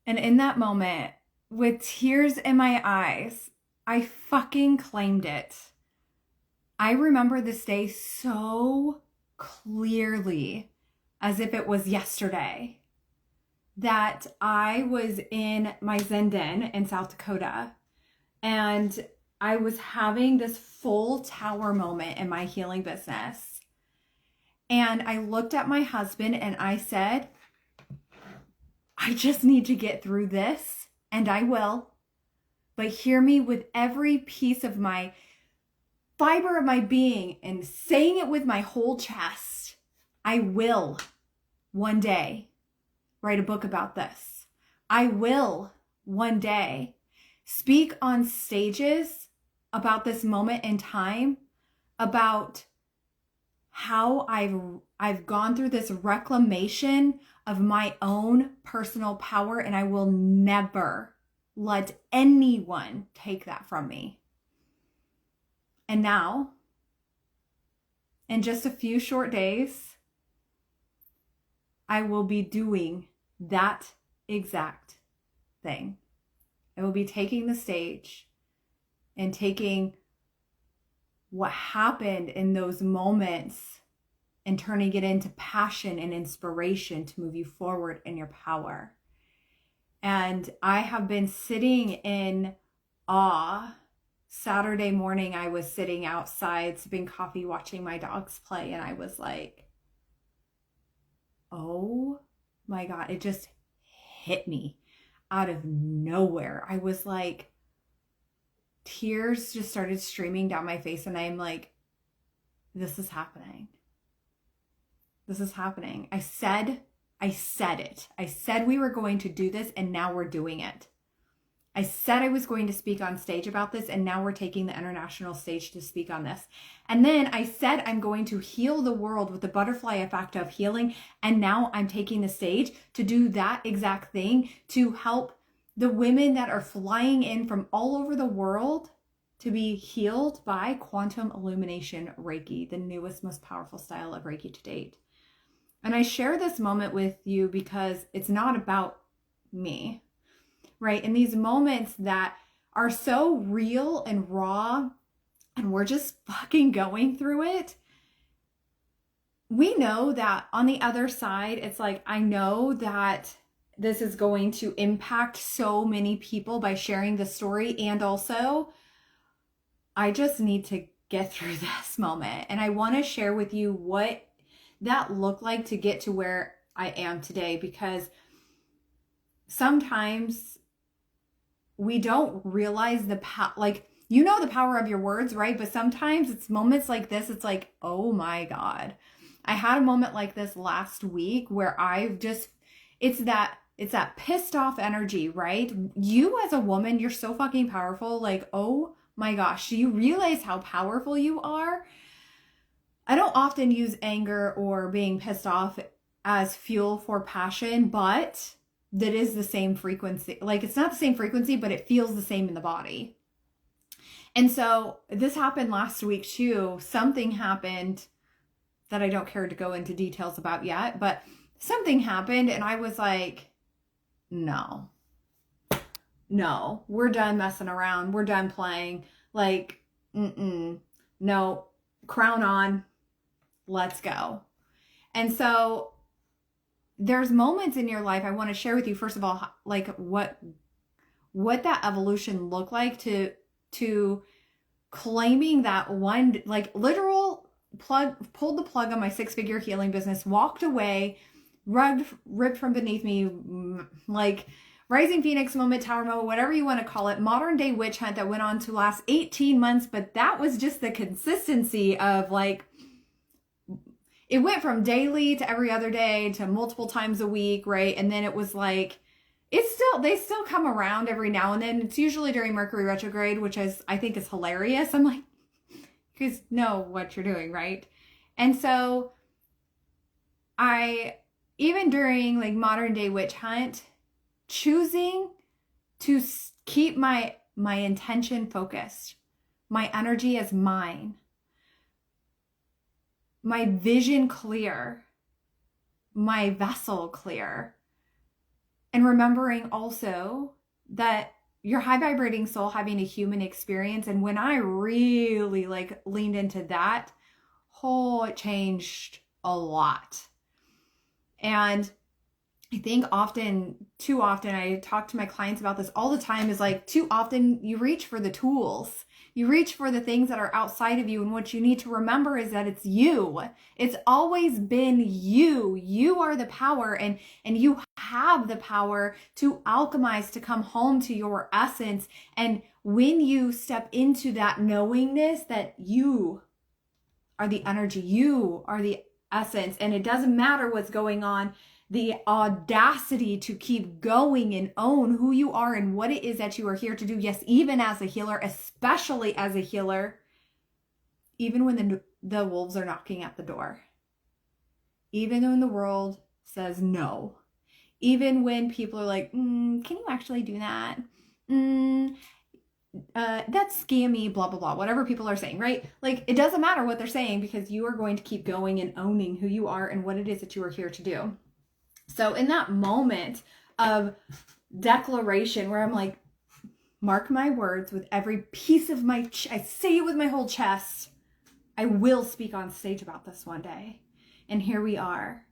And in that moment, with tears in my eyes, I fucking claimed it. I remember this day so clearly as if it was yesterday that I was in my Zen den in South Dakota and I was having this full tower moment in my healing business. And I looked at my husband and I said, I just need to get through this, and I will. But hear me with every piece of my fiber of my being and saying it with my whole chest. I will one day write a book about this. I will one day speak on stages about this moment in time, about how I've gone through this reclamation of my own personal power, and I will never let anyone take that from me. And now, in just a few short days, I will be doing that exact thing. I will be taking the stage and taking what happened in those moments and turning it into passion and inspiration to move you forward in your power. And I have been sitting in awe. Saturday morning, I was sitting outside sipping coffee, watching my dogs play, and I was like, oh my God, it just hit me out of nowhere. I was like, tears just started streaming down my face, and I'm like, this is happening. This is happening. I said it. I said we were going to do this, and now we're doing it. I said I was going to speak on stage about this, and now we're taking the international stage to speak on this. And then I said I'm going to heal the world with the butterfly effect of healing, and now I'm taking the stage to do that exact thing to help the women that are flying in from all over the world to be healed by Quantum Illumination Reiki, the newest, most powerful style of Reiki to date. And I share this moment with you because it's not about me, right? In these moments that are so real and raw, and we're just fucking going through it, we know that on the other side, it's like, I know that this is going to impact so many people by sharing the story. And also, I just need to get through this moment. And I want to share with you what that looked like to get to where I am today, because sometimes we don't realize the power, like, you know, the power of your words, right? But sometimes it's moments like this, it's like, oh my God. I had a moment like this last week where I've just, it's that pissed off energy, right? You as a woman, you're so fucking powerful. Like, oh my gosh, do you realize how powerful you are? I don't often use anger or being pissed off as fuel for passion, but that is the same frequency. Like, it's not the same frequency, but it feels the same in the body. And so this happened last week too. Something happened that I don't care to go into details about yet, but something happened and I was like, no, we're done messing around. We're done playing. Like, no, crown on, let's go. And so there's moments in your life I want to share with you, first of all, like what that evolution looked like to claiming that one, like, literal pulled the plug on my 6-figure healing business, walked away, ripped from beneath me, like rising phoenix moment, tower moment, whatever you want to call it, modern day witch hunt that went on to last 18 months. But that was just the consistency of, like, it went from daily to every other day to multiple times a week, right? And then it was like, they still come around every now and then. It's usually during Mercury retrograde, which I think is hilarious. I'm like, you guys know what you're doing, right? And so even during like modern day witch hunt, choosing to keep my intention focused, my energy as mine, my vision clear, my vessel clear, And remembering also that your high vibrating soul having a human experience. And when I really like leaned into that, it changed a lot. And I think too often, I talk to my clients about this all the time, is like too often you reach for the tools. You reach for the things that are outside of you. And what you need to remember is that it's you. It's always been you. You are the power, and you have the power to alchemize, to come home to your essence. And when you step into that knowingness that you are the energy, you are the essence, and it doesn't matter what's going on, the audacity to keep going and own who you are and what it is that you are here to do. Yes, even as a healer, especially as a healer, even when the wolves are knocking at the door, even when the world says no, even when people are like, can you actually do that? That's scammy, blah, blah, blah, whatever people are saying, right? Like, it doesn't matter what they're saying, because you are going to keep going and owning who you are and what it is that you are here to do. So in that moment of declaration where I'm like, mark my words with every piece of I say it with my whole chest, I will speak on stage about this one day. And here we are.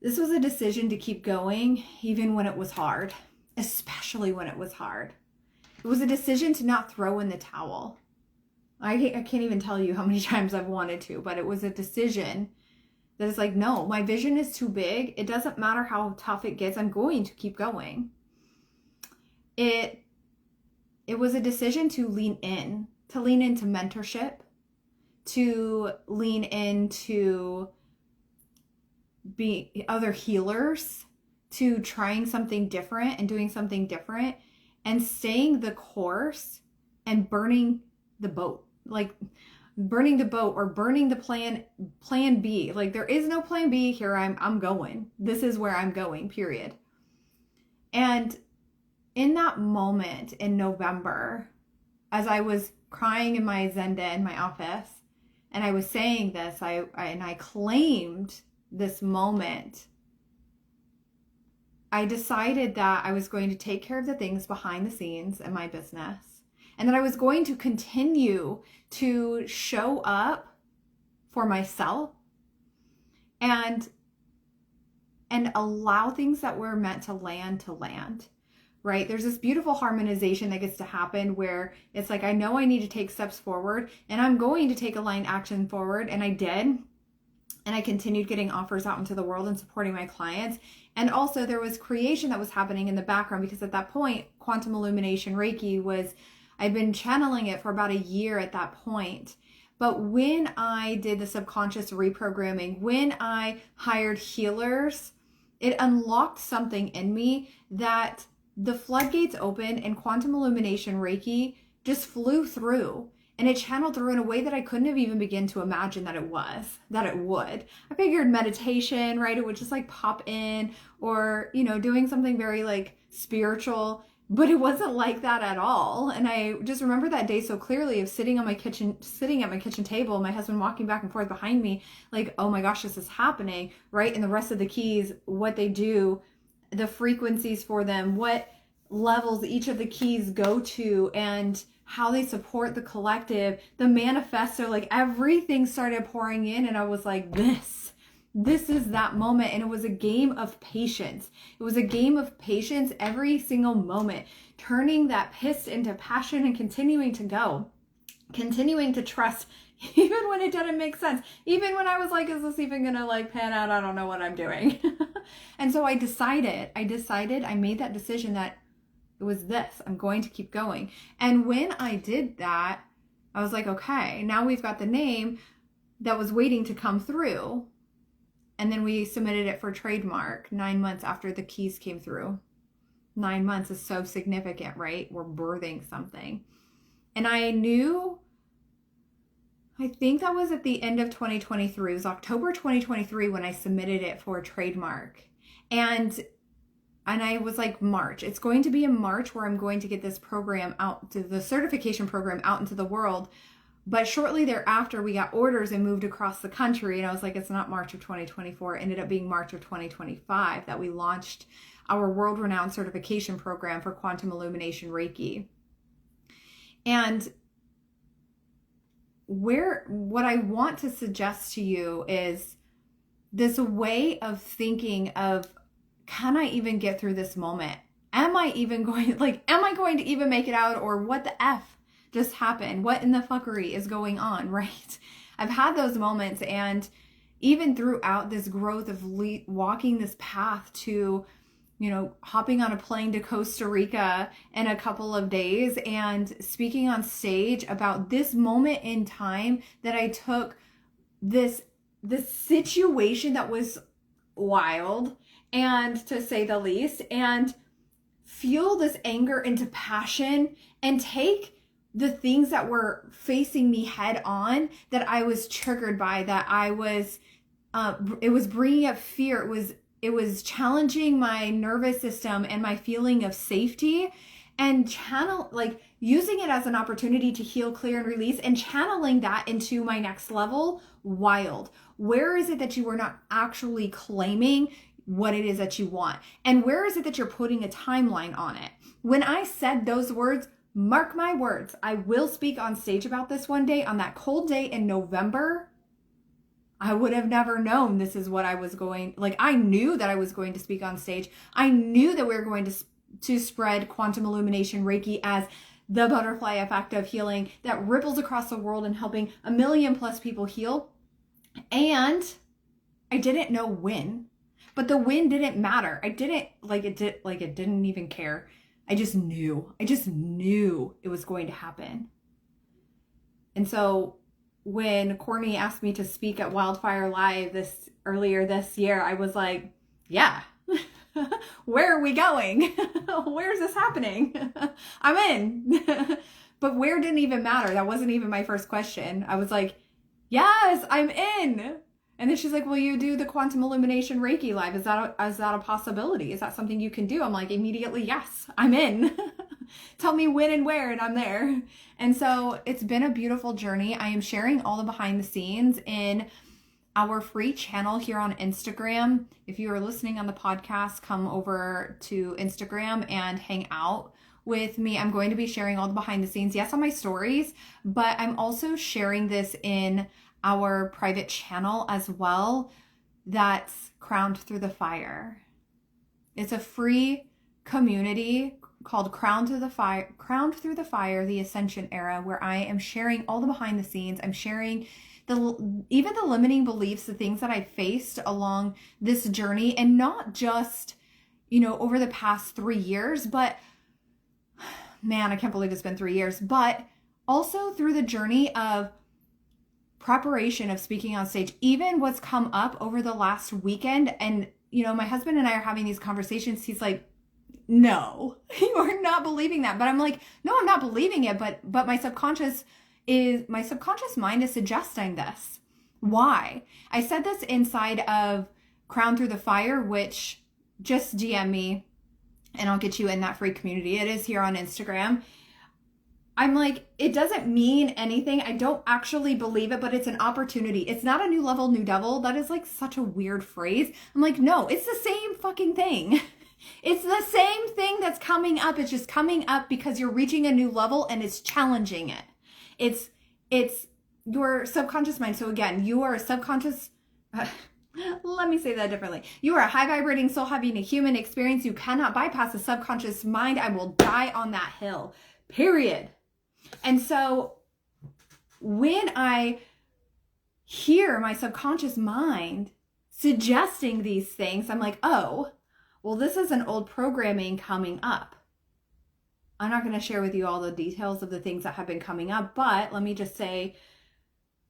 This was a decision to keep going, even when it was hard, especially when it was hard. It was a decision to not throw in the towel. I can't even tell you how many times I've wanted to, but it was a decision that is like, no, my vision is too big. It doesn't matter how tough it gets. I'm going to keep going. It was a decision to lean into mentorship, to lean into be other healers, to trying something different and doing something different, and staying the course and burning the boat. Like, burning the boat or burning the plan B. Like, there is no plan B here. I'm going. This is where I'm going, period. And in that moment in November, as I was crying in my Zen den in my office, and I was saying this, I claimed this moment, I decided that I was going to take care of the things behind the scenes in my business, and that I was going to continue to show up for myself and allow things that were meant to land, right? There's this beautiful harmonization that gets to happen where it's like, I know I need to take steps forward, and I'm going to take aligned action forward. And I did. And I continued getting offers out into the world and supporting my clients. And also there was creation that was happening in the background, because at that point, Quantum Illumination Reiki I'd been channeling it for about a year at that point. But when I did the subconscious reprogramming, when I hired healers, it unlocked something in me that the floodgates opened, and Quantum Illumination Reiki just flew through. And it channeled through in a way that I couldn't have even begun to imagine that it would. I figured meditation, right? It would just like pop in, or, doing something very like spiritual, but it wasn't like that at all. And I just remember that day so clearly, of sitting at my kitchen table, my husband walking back and forth behind me, like, oh my gosh, this is happening, right? And the rest of the keys, what they do, the frequencies for them, what levels each of the keys go to, and how they support the collective, the manifesto, like everything started pouring in. And I was like, this is that moment. And it was a game of patience. It was a game of patience every single moment, turning that piss into passion and continuing to go, continuing to trust, even when it didn't make sense, even when I was like, is this even gonna like pan out? I don't know what I'm doing. And so I made that decision that it was this, I'm going to keep going. And when I did that, I was like, okay, now we've got the name that was waiting to come through. And then we submitted it for trademark 9 months after the keys came through. 9 months is so significant, right? We're birthing something. And I think that was at the end of 2023. It was October 2023 when I submitted it for a trademark. And I was like, March. It's going to be in March where I'm going to get this program out, to the certification program, out into the world. But shortly thereafter, we got orders and moved across the country. And I was like, it's not March of 2024. It ended up being March of 2025 that we launched our world-renowned certification program for Quantum Illumination Reiki. And what I want to suggest to you is this way of thinking of, can I even get through this moment? Am I going to even make it out? Or what the F just happened? What in the fuckery is going on, right? I've had those moments, and even throughout this growth of walking this path to, hopping on a plane to Costa Rica in a couple of days and speaking on stage about this moment in time that I took this situation that was wild, and to say the least, and fuel this anger into passion and take the things that were facing me head on, that I was triggered by, that I was, it was bringing up fear. It was challenging my nervous system and my feeling of safety, and using it as an opportunity to heal, clear, and release, and channeling that into my next level. Wild. Where is it that you are not actually claiming what it is that you want? And where is it that you're putting a timeline on it? When I said those words, mark my words, I will speak on stage about this one day, on that cold day in November. I would have never known this is what I was I knew that I was going to speak on stage. I knew that we were going to spread Quantum Illumination Reiki as the butterfly effect of healing that ripples across the world and helping 1 million plus people heal. And I didn't know when, but the when didn't matter. I didn't it didn't even care. I just knew it was going to happen. And so when Courtney asked me to speak at Wildfire Live earlier this year, I was like, yeah, where are we going? Where's this happening? I'm in. But where didn't even matter. That wasn't even my first question. I was like, yes, I'm in. And then she's like, will you do the Quantum Illumination Reiki Live? Is that a possibility? Is that something you can do? I'm like, immediately, yes, I'm in. Tell me when and where, and I'm there. And so it's been a beautiful journey. I am sharing all the behind the scenes in our free channel here on Instagram. If you are listening on the podcast, come over to Instagram and hang out with me. I'm going to be sharing all the behind the scenes, yes, on my stories, but I'm also sharing this in our private channel as well. That's Crowned Through the Fire. It's a free community called Crowned Through the Fire, the Ascension Era, where I am sharing all the behind the scenes. I'm sharing even the limiting beliefs, the things that I faced along this journey, and not just, over the past 3 years, but man, I can't believe it's been 3 years, but also through the journey of preparation of speaking on stage, even what's come up over the last weekend. And, my husband and I are having these conversations. He's like, no, you are not believing that. But I'm like, no, I'm not believing it. But my subconscious mind is suggesting this. Why? I said this inside of Crown Through the Fire, which just DM me and I'll get you in that free community. It is here on Instagram. I'm like, it doesn't mean anything. I don't actually believe it, but it's an opportunity. It's not a new level, new devil. That is like such a weird phrase. I'm like, no, it's the same fucking thing. It's the same thing that's coming up. It's just coming up because you're reaching a new level and it's challenging it. It's your subconscious mind. So again, you are a subconscious, let me say that differently. You are a high vibrating soul having a human experience. You cannot bypass the subconscious mind. I will die on that hill, period. And so when I hear my subconscious mind suggesting these things, I'm like, oh, well, this is an old programming coming up. I'm not going to share with you all the details of the things that have been coming up, but let me just say,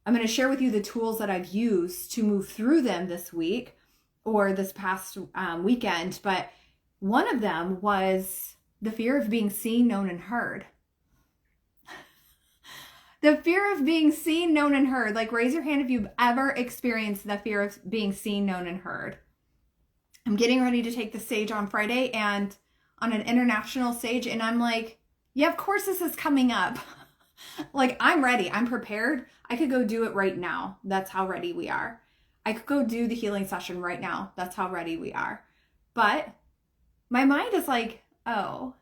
I'm going to share with you the tools that I've used to move through them this week or this past weekend. But one of them was the fear of being seen, known, and heard. The fear of being seen, known, and heard. Like, raise your hand if you've ever experienced the fear of being seen, known, and heard. I'm getting ready to take the stage on Friday and on an international stage. And I'm like, yeah, of course this is coming up. Like, I'm ready. I'm prepared. I could go do it right now. That's how ready we are. I could go do the healing session right now. That's how ready we are. But my mind is like, oh.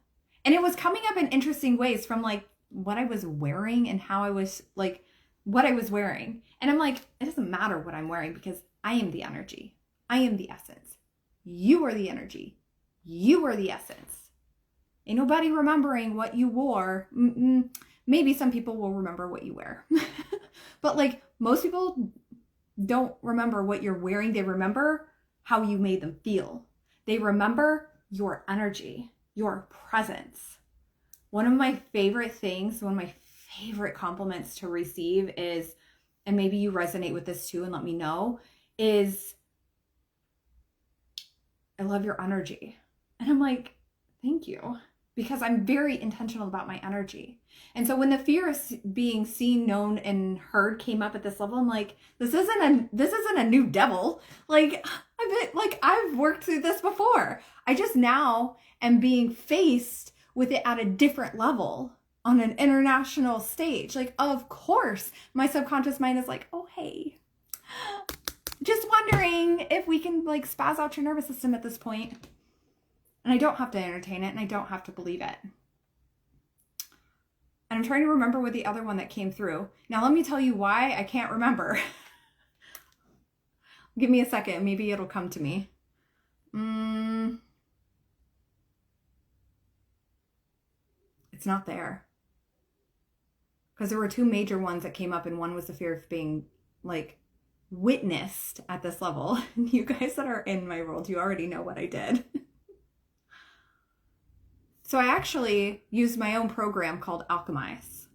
And it was coming up in interesting ways from like what I was wearing and how I was like, what I was wearing. And I'm like, it doesn't matter what I'm wearing because I am the energy. I am the essence. You are the energy. You are the essence. Ain't nobody remembering what you wore. Maybe some people will remember what you wear. But like most people don't remember what you're wearing. They remember how you made them feel. They remember your energy, your presence. One of my favorite things, one of my favorite compliments to receive is, and maybe you resonate with this too and let me know, is I love your energy. And I'm like, thank you. Because I'm very intentional about my energy. And so when the fear of being seen, known, and heard came up at this level, I'm like, this isn't a new devil. Like I've worked through this before. I just now am being faced with it at a different level on an international stage. Like, of course, my subconscious mind is like, oh, hey, just wondering if we can like spaz out your nervous system at this point. And I don't have to entertain it and I don't have to believe it. And I'm trying to remember what the other one that came through. Now, let me tell you why I can't remember. Give me a second. Maybe it'll come to me. It's not there. Because there were two major ones that came up, and one was the fear of being like witnessed at this level. You guys that are in my world, you already know what I did. So I actually used my own program called Alchemize.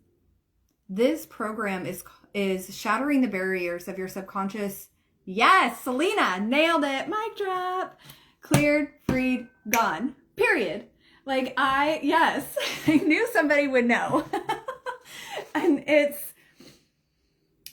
This program is shattering the barriers of your subconscious. Yes, Selena, nailed it. Mic drop. Cleared, freed, gone. Period. Like yes, I knew somebody would know. And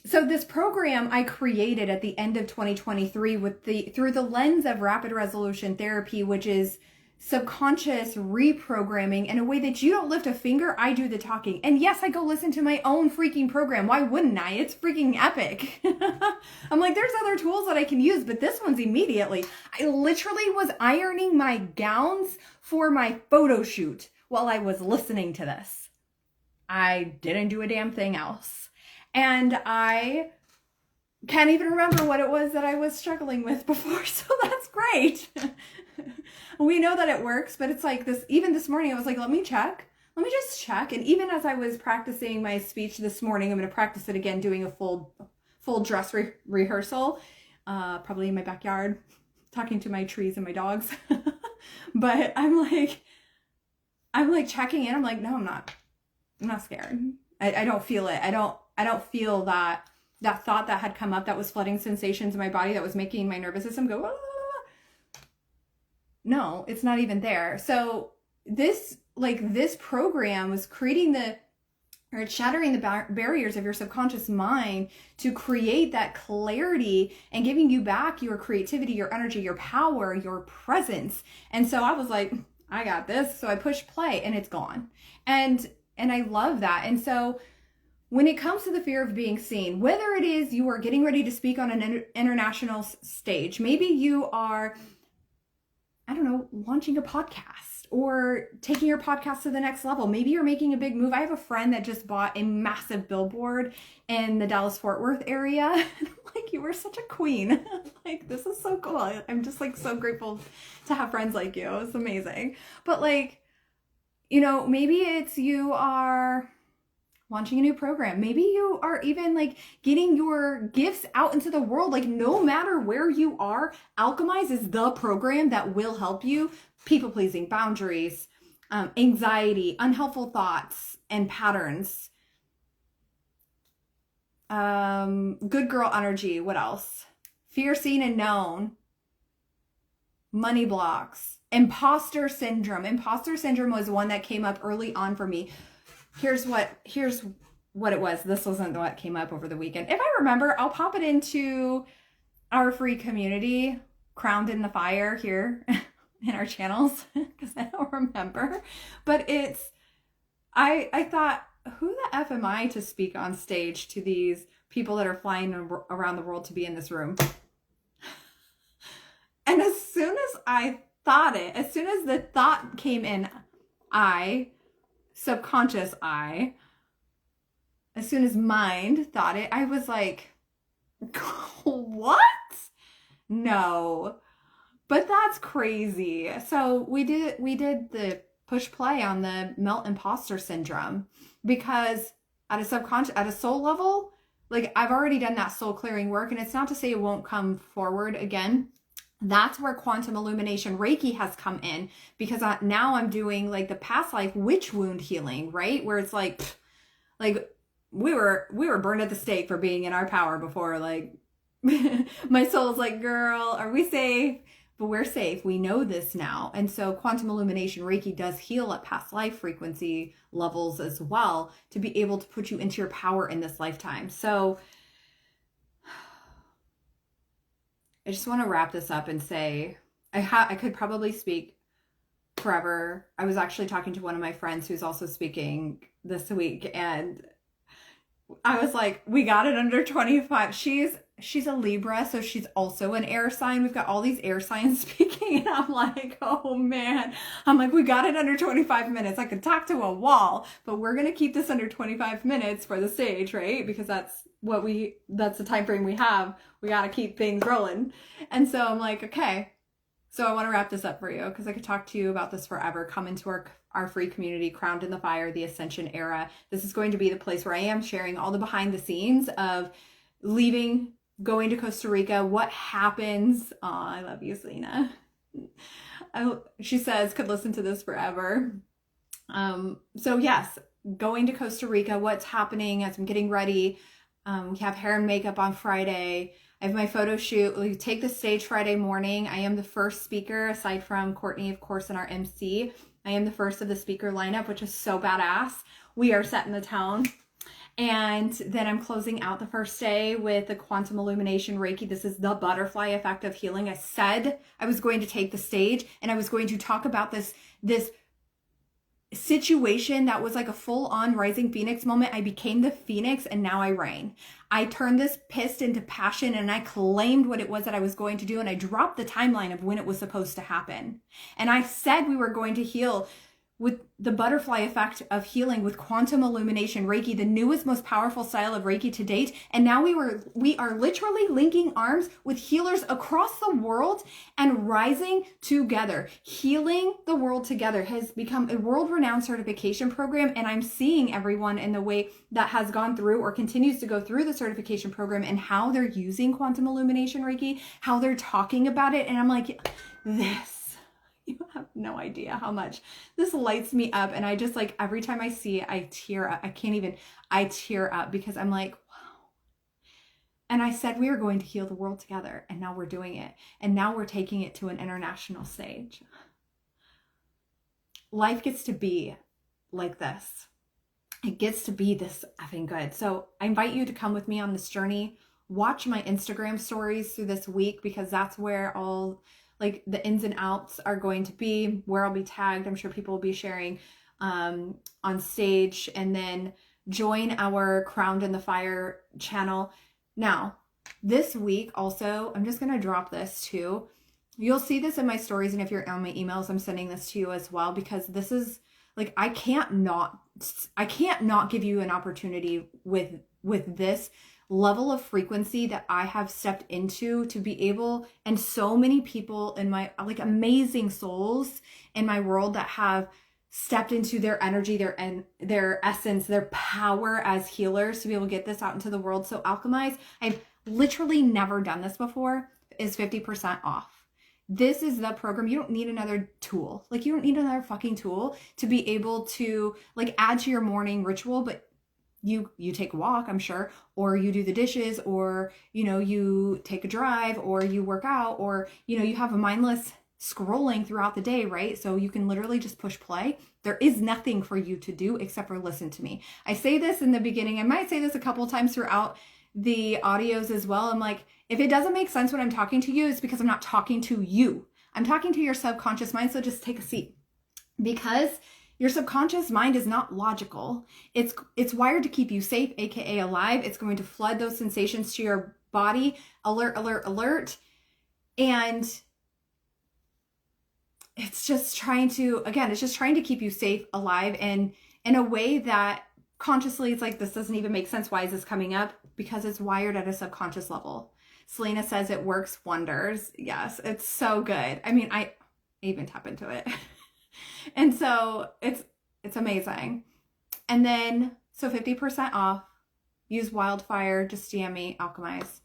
so this program I created at the end of 2023 through the lens of rapid resolution therapy, which is subconscious reprogramming in a way that you don't lift a finger. I do the talking. And yes, I go listen to my own freaking program. Why wouldn't I? It's freaking epic. I'm like, there's other tools that I can use, but this one's immediately. I literally was ironing my gowns for my photo shoot while I was listening to this. I didn't do a damn thing else. And I can't even remember what it was that I was struggling with before. So that's great. We know that it works, but it's like this, even this morning, I was like, let me just check. And even as I was practicing my speech this morning, I'm going to practice it again, doing a full dress rehearsal, probably in my backyard, talking to my trees and my dogs. But I'm like checking in. I'm like, no, I'm not scared. I don't feel it. I don't feel that thought that had come up that was flooding sensations in my body that was making my nervous system go, ah. No, it's not even there. So this program was shattering the barriers of your subconscious mind to create that clarity and giving you back your creativity, your energy, your power, your presence. And so I was like, I got this. So I pushed play and it's gone. And I love that. And so when it comes to the fear of being seen, whether it is you are getting ready to speak on an international stage, maybe you are, I don't know, launching a podcast or taking your podcast to the next level. Maybe you're making a big move. I have a friend that just bought a massive billboard in the Dallas-Fort Worth area. Like, you were such a queen. Like, this is so cool. I'm just like so grateful to have friends like you. It's amazing. But like, you know, maybe it's you are launching a new program. Maybe you are even like getting your gifts out into the world. Like, no matter where you are, Alchemize is the program that will help you. People pleasing, boundaries, anxiety, unhelpful thoughts and patterns, good girl energy. What else? Fear seen and known, money blocks, imposter syndrome. Imposter syndrome was one that came up early on for me. Here's what it was. This wasn't what came up over the weekend. If I remember, I'll pop it into our free community, Crowned in the Fire, here in our channels, because I don't remember. But I thought, who the F am I to speak on stage to these people that are flying around the world to be in this room? And as soon as I thought it, as soon as the thought came in, subconscious as soon as mind thought it, I was like, what? No. But that's crazy. So we did the push play on the melt imposter syndrome, because at a soul level, like I've already done that soul clearing work, and it's not to say it won't come forward again. That's where Quantum Illumination Reiki has come in, because now I'm doing like the past life witch wound healing, right? Where it's like we were burned at the stake for being in our power before. Like my soul's like, girl, are we safe? But we're safe. We know this now. And so Quantum Illumination Reiki does heal at past life frequency levels as well, to be able to put you into your power in this lifetime. So I just want to wrap this up and say, I could probably speak forever. I was actually talking to one of my friends who's also speaking this week, and I was like, we got it under 25. She's a Libra, so she's also an air sign. We've got all these air signs speaking, and I'm like, oh man. I'm like, we got it under 25 minutes. I could talk to a wall, but we're going to keep this under 25 minutes for the stage, right? Because that's the time frame we have. We got to keep things rolling. And so I'm like, okay. So I want to wrap this up for you, because I could talk to you about this forever. Come into our free community, Crowned in the Fire, the Ascension Era. This is going to be the place where I am sharing all the behind the scenes of leaving, going to Costa Rica, what happens. Oh, I love you, Selena. She says, could listen to this forever. So yes, going to Costa Rica, what's happening as I'm getting ready. We have hair and makeup on Friday. I have my photo shoot. We take the stage Friday morning. I am the first speaker, aside from Courtney, of course, and our MC. I am the first of the speaker lineup, which is so badass. We are setting the tone. And then I'm closing out the first day with the Quantum Illumination Reiki. This is the butterfly effect of healing. I said I was going to take the stage, and I was going to talk about this situation that was like a full-on rising phoenix moment. I became the phoenix, and now I reign. I turned this pissed into passion, and I claimed what it was that I was going to do, and I dropped the timeline of when it was supposed to happen. And I said we were going to heal with the butterfly effect of healing with Quantum Illumination Reiki, the newest, most powerful style of Reiki to date. And now we are literally linking arms with healers across the world and rising together. Healing the world together has become a world-renowned certification program, and I'm seeing everyone in the way that has gone through or continues to go through the certification program and how they're using Quantum Illumination Reiki, how they're talking about it. And I'm like, you have no idea how much this lights me up. And I just, like, every time I see it, I tear up. I tear up, because I'm like, wow. And I said we were going to heal the world together, and now we're doing it. And now we're taking it to an international stage. Life gets to be like this. It gets to be this effing good. So I invite you to come with me on this journey. Watch my Instagram stories through this week, because that's where all, like, the ins and outs are going to be, where I'll be tagged. I'm sure people will be sharing on stage. And then join our Crowned in the Fire channel. Now, this week also, I'm just going to drop this too. You'll see this in my stories, and if you're on my emails, I'm sending this to you as well, because this is, like, I can't not give you an opportunity with this level of frequency that I have stepped into, to be able, and so many people in my, like, amazing souls in my world that have stepped into their energy, their essence, their power as healers, to be able to get this out into the world. So Alchemize, I've literally never done this before, is 50% off. This is the program. You don't need another tool. Like, you don't need another fucking tool to be able to, like, add to your morning ritual. But you take a walk, I'm sure, or you do the dishes, or, you know, you take a drive, or you work out, or, you know, you have a mindless scrolling throughout the day, right? So you can literally just push play. There is nothing for you to do except for listen to me. I say this in the beginning. I might say this a couple of times throughout the audios as well. I'm like, if it doesn't make sense when I'm talking to you, it's because I'm not talking to you. I'm talking to your subconscious mind. So just take a seat, because your subconscious mind is not logical. It's wired to keep you safe, aka alive. It's going to flood those sensations to your body. Alert, alert, alert. And it's just trying to, again, it's just trying to keep you safe, alive, and in a way that consciously it's like, this doesn't even make sense. Why is this coming up? Because it's wired at a subconscious level. Selena says it works wonders. Yes, it's so good. I mean, I even tap into it. And so it's amazing. And then, so 50% off, use Wildfire, just DM me, Alchemize.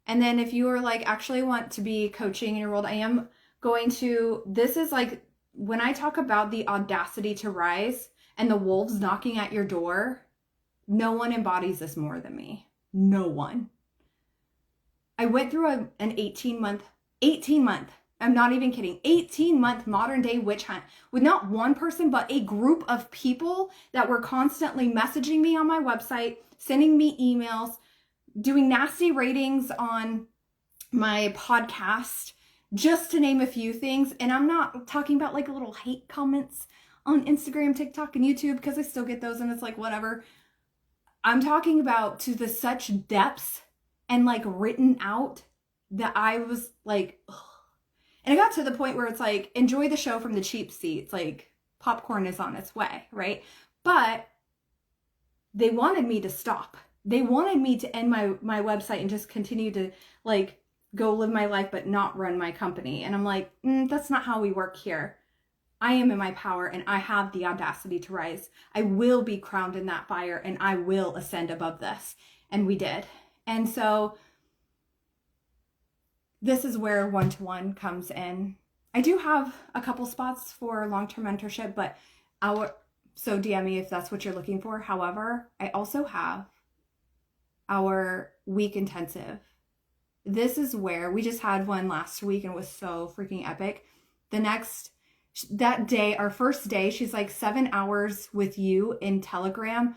And then if you are like, actually want to be coaching in your world, I am going to, this is like, when I talk about the audacity to rise and the wolves knocking at your door, no one embodies this more than me. No one. I went through an 18 month, I'm not even kidding, 18-month modern day witch hunt with not one person, but a group of people that were constantly messaging me on my website, sending me emails, doing nasty ratings on my podcast, just to name a few things. And I'm not talking about like little hate comments on Instagram, TikTok, and YouTube, because I still get those and it's like, whatever. I'm talking about to the such depths and like written out that I was like, ugh. And it got to the point where it's like, enjoy the show from the cheap seats. Like, popcorn is on its way, right? But they wanted me to stop. They wanted me to end my website and just continue to like go live my life, but not run my company. And I'm like, that's not how we work here. I am in my power and I have the audacity to rise. I will be crowned in that fire and I will ascend above this. And we did. And so this is where one-to-one comes in. I do have a couple spots for long-term mentorship, but so DM me if that's what you're looking for. However, I also have our week intensive. This is where we just had one last week and it was so freaking epic. That day, our first day, she's like 7 hours with you in Telegram.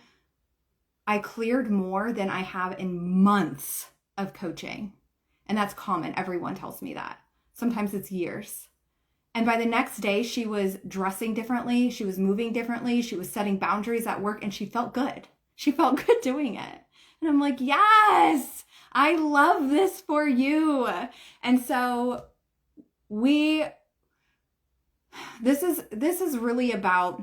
I cleared more than I have in months of coaching. And that's common. Everyone tells me that. Sometimes it's years. And by the next day, she was dressing differently. She was moving differently. She was setting boundaries at work and she felt good. She felt good doing it. And I'm like, yes, I love this for you. And so this is really about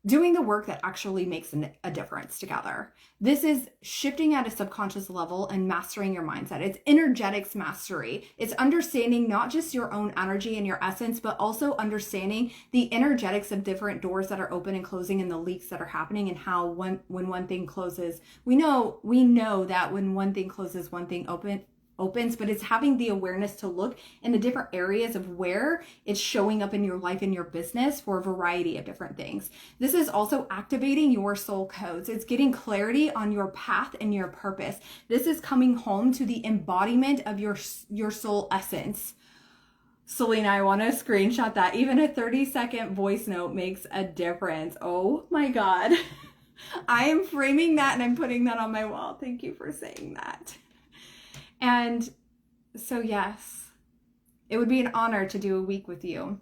doing the work that actually makes a difference together. This is shifting at a subconscious level and mastering your mindset. It's energetics mastery. It's understanding not just your own energy and your essence, but also understanding the energetics of different doors that are open and closing and the leaks that are happening and how when one thing closes, we know that when one thing closes, one thing opens, but it's having the awareness to look in the different areas of where it's showing up in your life and your business for a variety of different things. This is also activating your soul codes. It's getting clarity on your path and your purpose. This is coming home to the embodiment of your soul essence. Selena, I want to screenshot that. Even a 30-second voice note makes a difference. Oh my God. I am framing that and I'm putting that on my wall. Thank you for saying that. And so yes, it would be an honor to do a week with you.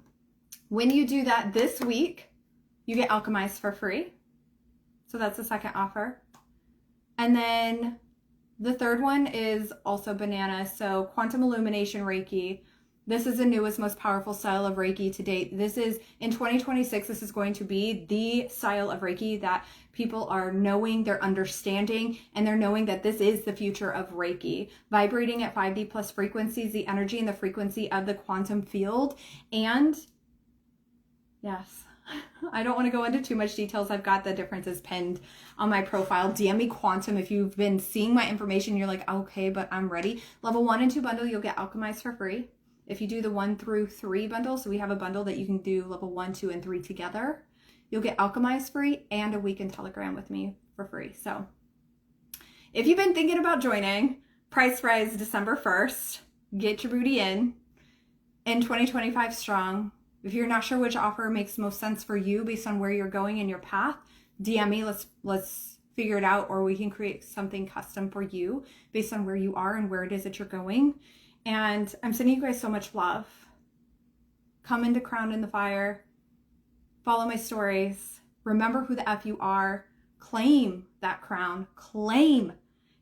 When you do that this week, you get alchemized for free. So that's the second offer. And then the third one is also banana. So Quantum Illumination Reiki. This is the newest, most powerful style of Reiki to date. This is, in 2026, this is going to be the style of Reiki that people are knowing, they're understanding, and they're knowing that this is the future of Reiki. Vibrating at 5D plus frequencies, the energy and the frequency of the quantum field. And yes, I don't want to go into too much details. I've got the differences pinned on my profile. DM me Quantum if you've been seeing my information. You're like, okay, but I'm ready. Level 1 and 2 bundle, you'll get alchemized for free. If you do the 1 through 3 bundle, so we have a bundle that you can do level 1, 2, and 3 together, you'll get alchemized free and a week in Telegram with me for free. So if you've been thinking about joining, price rise December 1st, get your booty in 2025 strong. If you're not sure which offer makes most sense for you based on where you're going in your path, DM me. Let's figure it out, or we can create something custom for you based on where you are and where it is that you're going. And I'm sending you guys so much love. Come into Crowned in the Fire. Follow my stories. Remember who the F you are. Claim that crown. Claim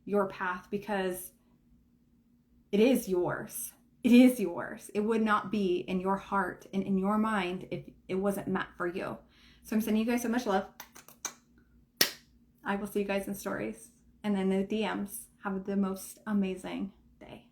your path, because it is yours. It is yours. It would not be in your heart and in your mind if it wasn't meant for you. So I'm sending you guys so much love. I will see you guys in stories and then the DMs. Have the most amazing day.